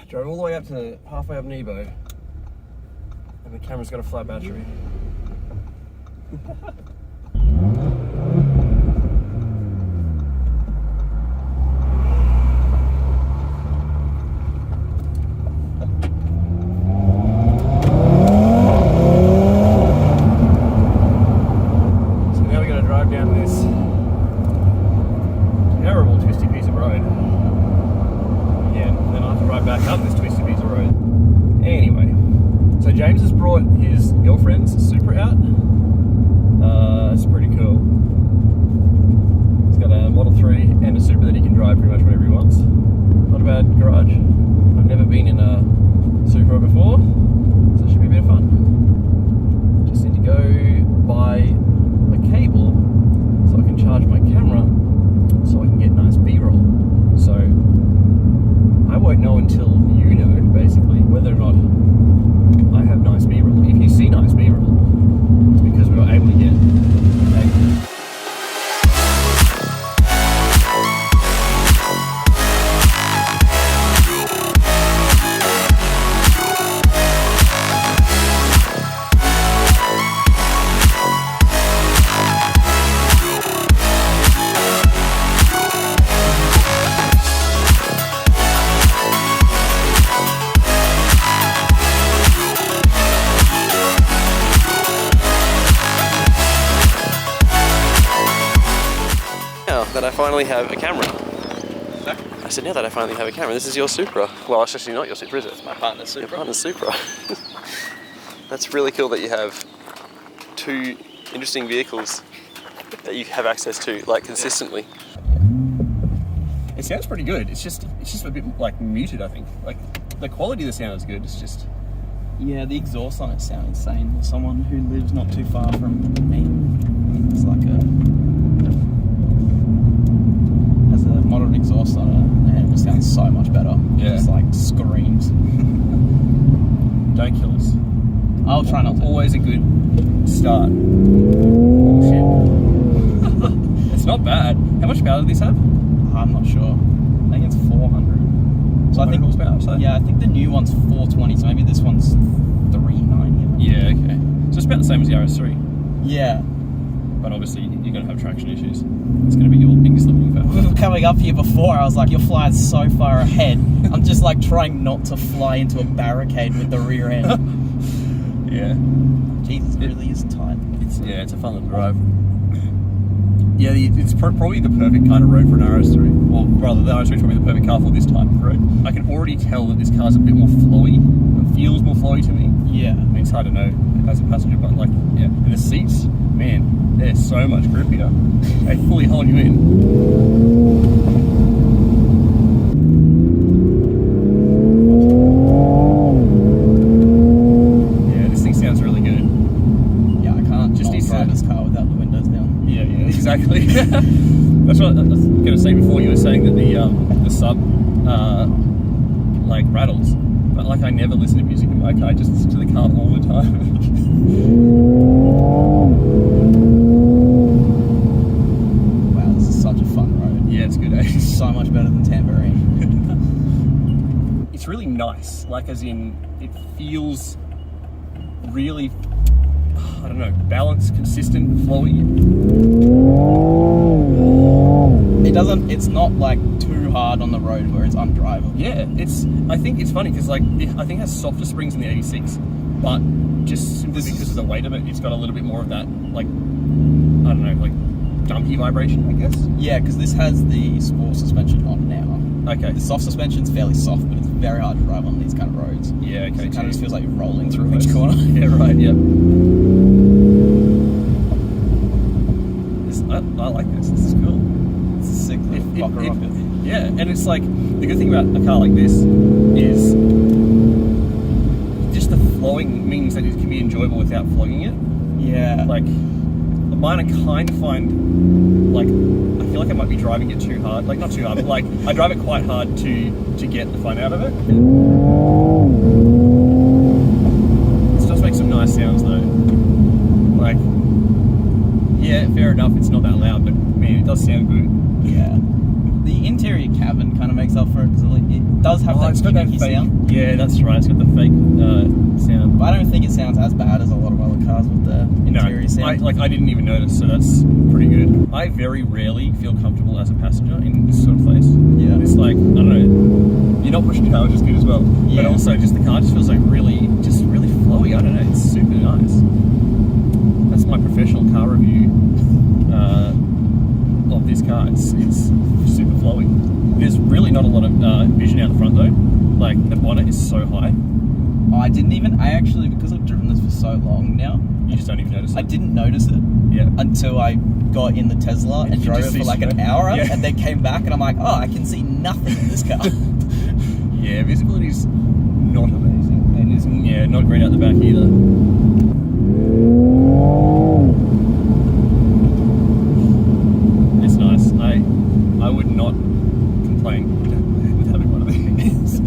Drove all the way up to halfway up Nebo, and the camera's got a flat battery. So now we got to drive down this terrible twisty piece of road. Again, and then I have to drive back up this twisty piece of road. Anyway, so James has brought his girlfriend's Supra out. It's pretty cool. He's got a Model 3 and a Supra that he can drive pretty much whenever he wants. Not a bad garage. I've never been in a Supra before, so it should be a bit of fun. Just need to go buy a cable so I can charge my camera so I can get nice B-roll. So I won't know until you know, basically, whether or not I have nice B-roll. If you see nice B-roll, it's because we were able to get that I finally have a camera. I said, now that I finally have a camera, this is your Supra. Well, it's actually not your Supra, is it? It's my partner's Supra. Your partner's Supra. That's really cool that you have two interesting vehicles that you have access to, like, consistently. It sounds pretty good. It's just a bit, like, muted, I think. Like, the quality of the sound is good, it's just... Yeah, the exhaust on it sounds insane. As someone who lives not too far from me, it's like has a modern exhaust on it, and it sounds so much better. Yeah. It's like screams. Don't kill us. I'll try not to. Always a good start. Oh shit. It's not bad. How much power do these have? I'm not sure. I think it's 400. So I think horsepower, so? Yeah, I think the new one's 420, so maybe this one's 390. Yeah, okay. So it's about the same as the RS3. Yeah. But obviously you're gonna have traction issues. It's gonna be your biggest limiting factor. Coming up here before, I was like, you're flying so far ahead. I'm just like trying not to fly into a barricade with the rear end. Yeah. Jesus, it really is tight. It's a fun little drive. Yeah, it's probably the perfect kind of road for an RS3. Well, rather, the RS3 is probably the perfect car for this type of road. I can already tell that this car's a bit more flowy. It feels more flowy to me. Yeah. I mean, it's hard to know as a passenger, but like, yeah. And the seats, man, they're so much grippier. They fully hold you in. Yeah, this thing sounds really good. Yeah, I can't just drive this car without the windows down. Yeah, exactly. That's what I was going to say before. You were saying that the sub like rattles, but like I never listen to music in my car. I just listen to the car all the time. Wow, this is such a fun road. Yeah, it's good. Eh? So much better than Tambourine. It's really nice. Like, as in, it feels really, I don't know, balanced, consistent, flowy. It's not like too hard on the road where it's undrivable. Yeah, I think it's funny because like, I think it has softer springs in the 86, but just simply because of the weight of it, it's got a little bit more of that, like, I don't know, like, dumpy vibration, I guess. Yeah, because this has the sport suspension on now. Okay. The soft suspension's fairly soft, but it's very hard to drive on these kind of roads. Yeah, okay. It kind of just feels like you're rolling through each corner. Yeah, right, yeah. I like this. This is cool. It's a sick little rocket. Yeah, and it's like, the good thing about a car like this is just the flowing means that it can be enjoyable without flogging it. Yeah. Like, mine I kind of find, like, I feel like I might be driving it too hard. Like, not too hard, but like, I drive it quite hard to get the fun out of it. This does make some nice sounds though. Like, yeah, fair enough, it's not that loud, but man, it does sound good. Yeah. The interior cabin kind of makes up for it, because it does have that it's got that gimmicky fake sound. Yeah, that's right. It's got the fake sound. But I don't think it sounds as bad as a lot of other cars with the interior sound. I didn't even notice, so that's pretty good. I very rarely feel comfortable as a passenger in this sort of place. Yeah. It's like, I don't know, you're not pushing your car, which is good as well. Yeah. But also, just the car just feels like really flowy. I don't know, it's super nice. That's my professional car review of this car. It's super flowy. There's really not a lot of vision out the front though. Like, the bonnet is so high. I actually, because I've driven this for so long now, You just don't even notice it. I didn't notice it Yeah. until I got in the Tesla and You drove just it for see like an smoke. hour, Yeah. and then came back and I'm like, oh, I can see nothing in this car. Yeah, visibility's not amazing, and it's not great out the back either. It's nice. I would not complain with having one of these.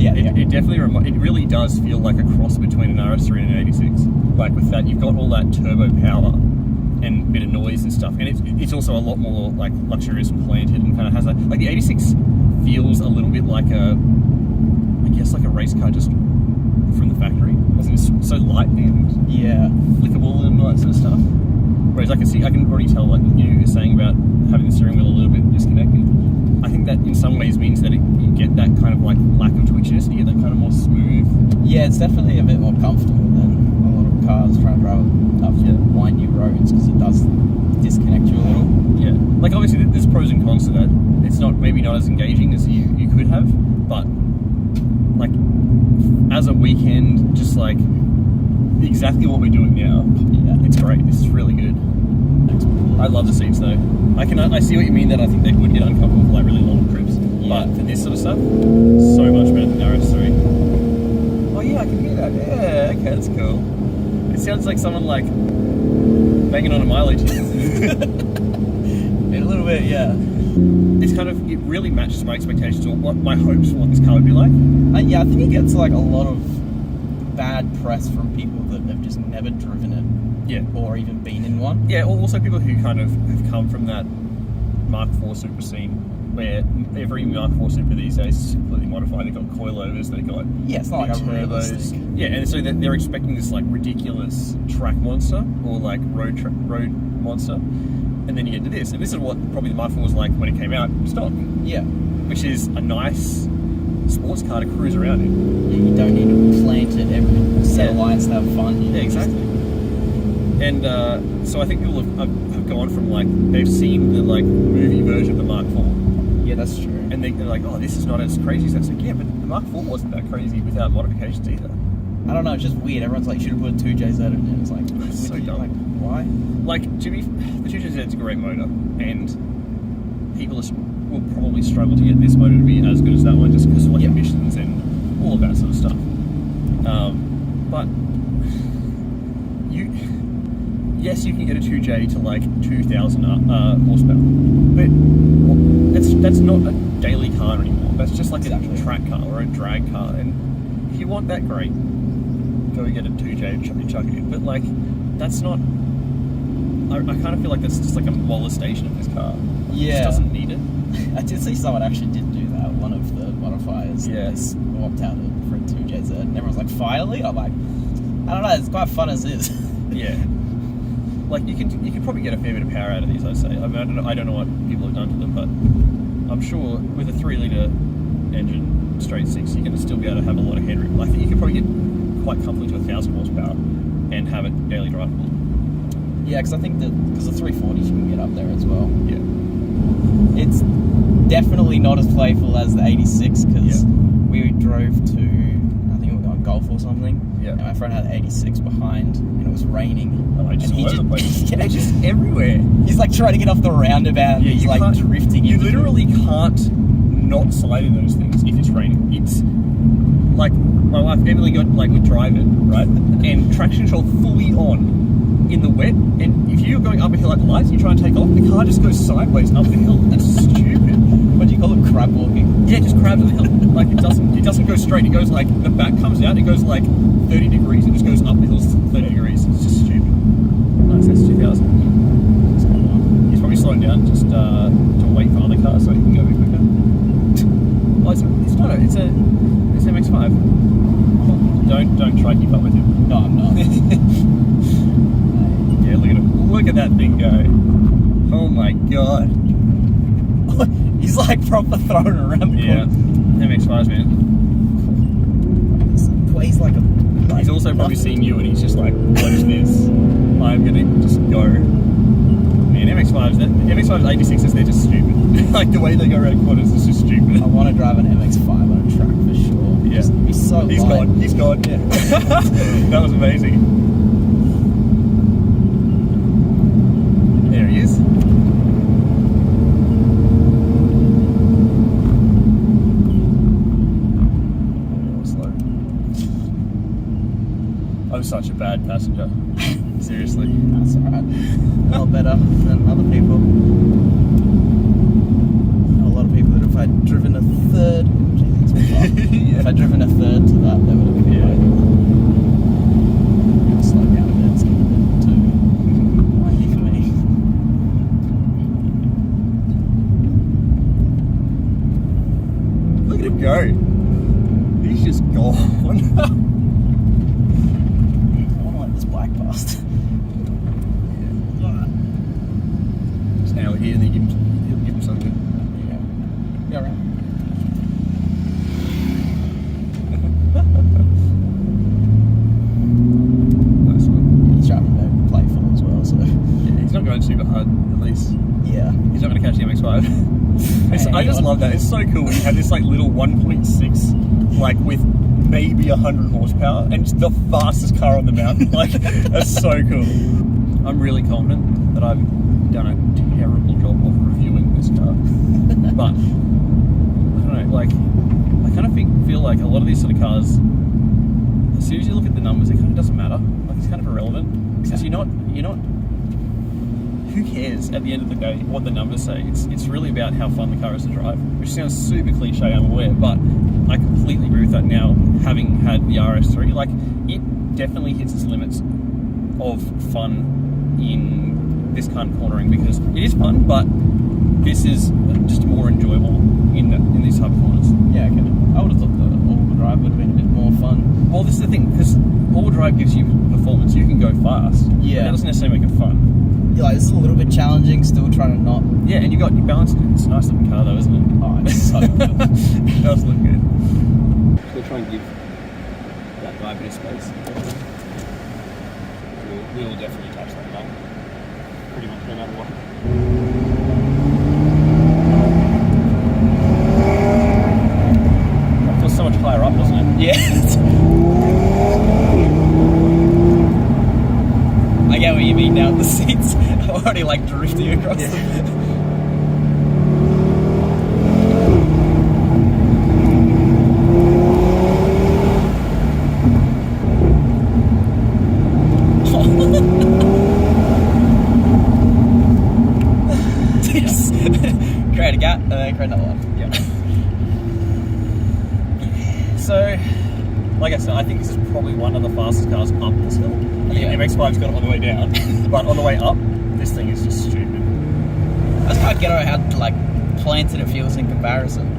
Yeah, It definitely it really does feel like a cross between an RS3 and an 86. Like with that, you've got all that turbo power and a bit of noise and stuff, and it's also a lot more like luxurious and planted, and kind of has a, like, the 86 feels a little bit like a race car just from the factory. It's so light and yeah. flickable and all that sort of stuff. Whereas I can already tell, like you were saying about having the steering wheel a little bit disconnected. I think that in some ways means that you get that kind of like lack of twitchiness. You get that kind of more smooth. Yeah, it's definitely a bit more comfortable than a lot of cars trying to drive up windy roads, because it does disconnect you a little. Yeah, like obviously there's pros and cons to that. It's maybe not as engaging as you could have, but like as a weekend, just like exactly what we're doing now. Yeah, it's great. This is really good. I love the seats though. I see what you mean, that I think they would get uncomfortable for like really long trips. Yeah. But for this sort of stuff, so much better than the RS3. Oh yeah, I can hear that. Yeah, okay, that's cool. It sounds like someone like banging on a mileage. a little bit, yeah. It really matches my expectations or what my hopes for what this car would be like. Yeah, I think it gets like a lot of bad press from people that have just never driven it. Yeah. Or even been in one. Yeah, also people who kind of have come from that Mark 4 Supra scene, where every Mark 4 Supra these days is completely modified. They've got coilovers, they've got it's not like a realistic. Yeah, and so they're expecting this like ridiculous track monster or like road monster, and then you get to this, and this is what probably the Mark 4 was like when it came out stock. Yeah. Which is a nice sports car to cruise around in. Yeah, you don't need to plant it every set of lights to have fun. Yeah, exactly. And so I think people have gone from like, they've seen the like movie version of the Mark 4. Yeah, that's true. And they're like, oh, this is not as crazy as that. It's like, yeah, but the Mark 4 wasn't that crazy without modifications either. I don't know, it's just weird. Everyone's like, you should have put a 2JZ in it. It's like, So dumb. Like, why? Like, the 2JZ is a great motor, and people will probably struggle to get this motor to be as good as that one, just because of like emissions and all of that sort of stuff. But yes, you can get a 2J to like 2,000 horsepower, but that's not a daily car anymore. That's just like a track car or a drag car, and if you want that, great, go get a 2J and chuck it in. But like, that's not. I kind of feel like that's just like a molestation of this car. Yeah, it just doesn't need it. I did see someone actually did do that. One of the modifiers. Yeah. They swapped out for a 2JZ, and everyone's like, finally? I'm like, I don't know. It's quite fun as is. Yeah. Like you could probably get a fair bit of power out of these, I'd say. I mean, I don't know what people have done to them, but I'm sure with a 3-litre engine, straight 6, you're going to still be able to have a lot of headroom. Like you could probably get quite comfortably to 1,000 horsepower and have it daily drivable. Yeah, because I think that because the 340s you can get up there as well. Yeah. It's definitely not as playful as the 86, because we drove to, I think we were going golf or something. Yeah. And my friend had 86 behind, and it was raining. Just all over the place. Yeah, They're just everywhere. He's like trying to get off the roundabout. Yeah, he's like drifting. You literally can't not slide in those things if it's raining. It's like my wife Emily would drive it, right, and traction control fully on in the wet, and if you're going up a hill at the lights and you try and take off, the car just goes sideways up the hill. That's stupid. What do you call it? Crab walking? Yeah, just crabs up the hill. Like it doesn't go straight. It goes like, the back comes out, it goes like 30 degrees, and just goes up the hills 30 degrees. It's just stupid. Nice, that's 2,000. He's probably slowing down just to wait for other try and keep up with him. No, I'm not. Yeah, look at him. Look at that thing go. Oh my god. He's like proper thrown around the Yeah. corner. MX5s, man. He's like a... He's also probably seeing you and he's just like, what is this? I'm gonna just go. Man, MX5s, 86s, they're just stupid. Like the way they go around corners is just stupid. I want to drive an MX5 on a track for sure. Yeah. Just be so He's light. gone. He's gone. Yeah. That was amazing. There he is. Slow. I'm such a bad passenger. Seriously. That's alright. A lot better than other people. A lot of people that if I'd driven a third... Yeah. If I'd driven a third to that, they would have been like... Gonna slow down a bit, it's getting a bit too windy for me. Look at him go. He's just gone. I want to let this bike past. Just now here and then he'll give him something. Yeah, right. Nice one. He's driving very playful as well, so... Yeah, he's not going super hard, at least. Yeah. He's not going to catch the MX5. I just love that. It's so cool when you have this like little 1.6, like with maybe 100 horsepower, and it's the fastest car on the mountain. Like, that's so cool. I'm really confident that I've done a terrible job of reviewing this car. But, I don't know, like, I kind of feel like a lot of these sort of cars, as soon as you look at the numbers, it kind of doesn't matter. Like, it's kind of irrelevant. Because you're not, who cares at the end of the day what the numbers say? It's really about how fun the car is to drive, which sounds super cliche, I'm aware, but I completely agree with that now, having had the RS3. Like, it definitely hits its limits of fun in this kind of cornering, because it is fun, but this is just more enjoyable in these type of corners. Yeah, okay. I would have thought the all-wheel drive would have been a bit more fun. Well, this is the thing, because all-wheel drive gives you performance. You can go fast. Yeah. But that doesn't necessarily make it fun. Yeah, like, this is a little bit challenging, still trying to not... Yeah, and you balanced it. It's a nice looking car though, isn't it? Oh, it's so good. It does look good. We'll try and give that guy a bit of space. We will definitely touch that up. Pretty much no matter what. It feels so much higher up, doesn't it? Yeah. I get what you mean now. The seats are already like drifting across them. Create a gap and then create another one. Yeah. So, like I said, I think this is probably one of the fastest cars up this hill. I think MX5's got it on the way down, but on the way up, this thing is just stupid. I just can't get over how like planted it feels in comparison.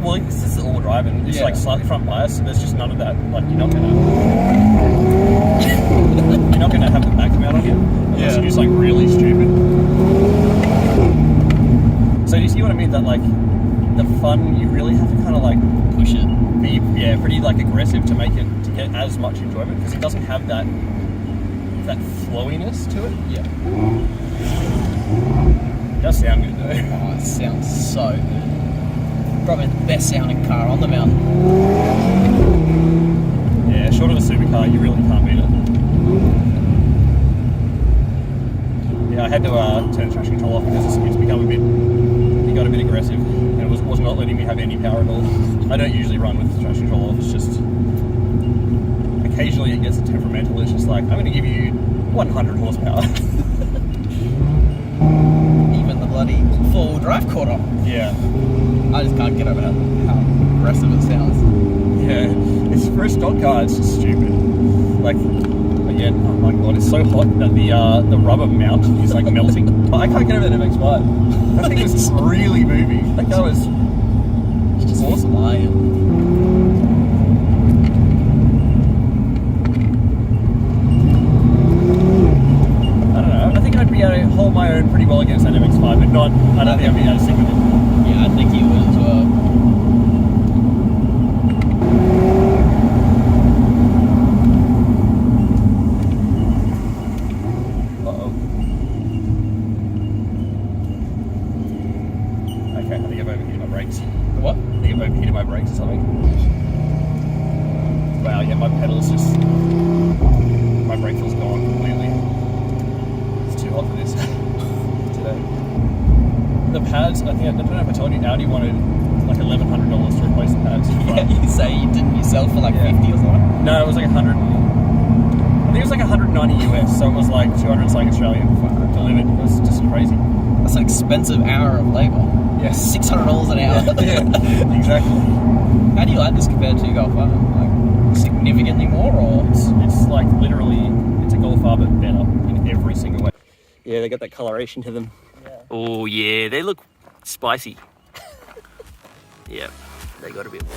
Well, this is all drive and it's like slightly front bias, so there's just none of that. Like you're not gonna have the back come out on you unless you're just like really stupid. So you see what I mean? That like the fun, you really have to kind of like push it, be pretty like aggressive to make it to get as much enjoyment, because it doesn't have that flowiness to it. Yeah. It does sound good though. Oh, it sounds so good. Probably the best sounding car on the mountain. Yeah, short of a supercar, you really can't beat it. Yeah, I had to turn the traction control off because it's become a bit. It got a bit aggressive, and it was not letting me have any power at all. I don't usually run with the traction control off. It's just occasionally it gets temperamental. It's just like, I'm going to give you 100 horsepower. Even the bloody four-wheel drive caught on. Yeah. I just can't get over how aggressive it sounds. Yeah. It's for a stock car. It's just stupid. Like, again, oh my god, it's so hot that the rubber mount is like melting. I can't get over that MX5. That thing was really moving. That car was It's just awesome. flying. not. I don't think I'd be able to stick with it. Yeah, I think he would as well. Okay, I think I've overheated my brakes. What? I think I've overheated my brakes or something. Wow, yeah, my pedals just... My brake feel's gone completely. It's too hot for this today. The pads, I don't know if I told you, Audi wanted like $1,100 to replace the pads. Yeah, you say you didn't yourself for like 50 or something? No, it was like 100. I think it was like 190 US, so it was like 200 something Australian delivered. It was just crazy. That's an expensive hour of labour. Yes. $600 an hour. Yeah, exactly. How do you like this compared to your Golf R? Like, significantly more, or? It's like literally, it's a Golf R but better in every single way. Yeah, they got that coloration to them. Yeah. Oh yeah, they look spicy. Yeah, they got a bit more.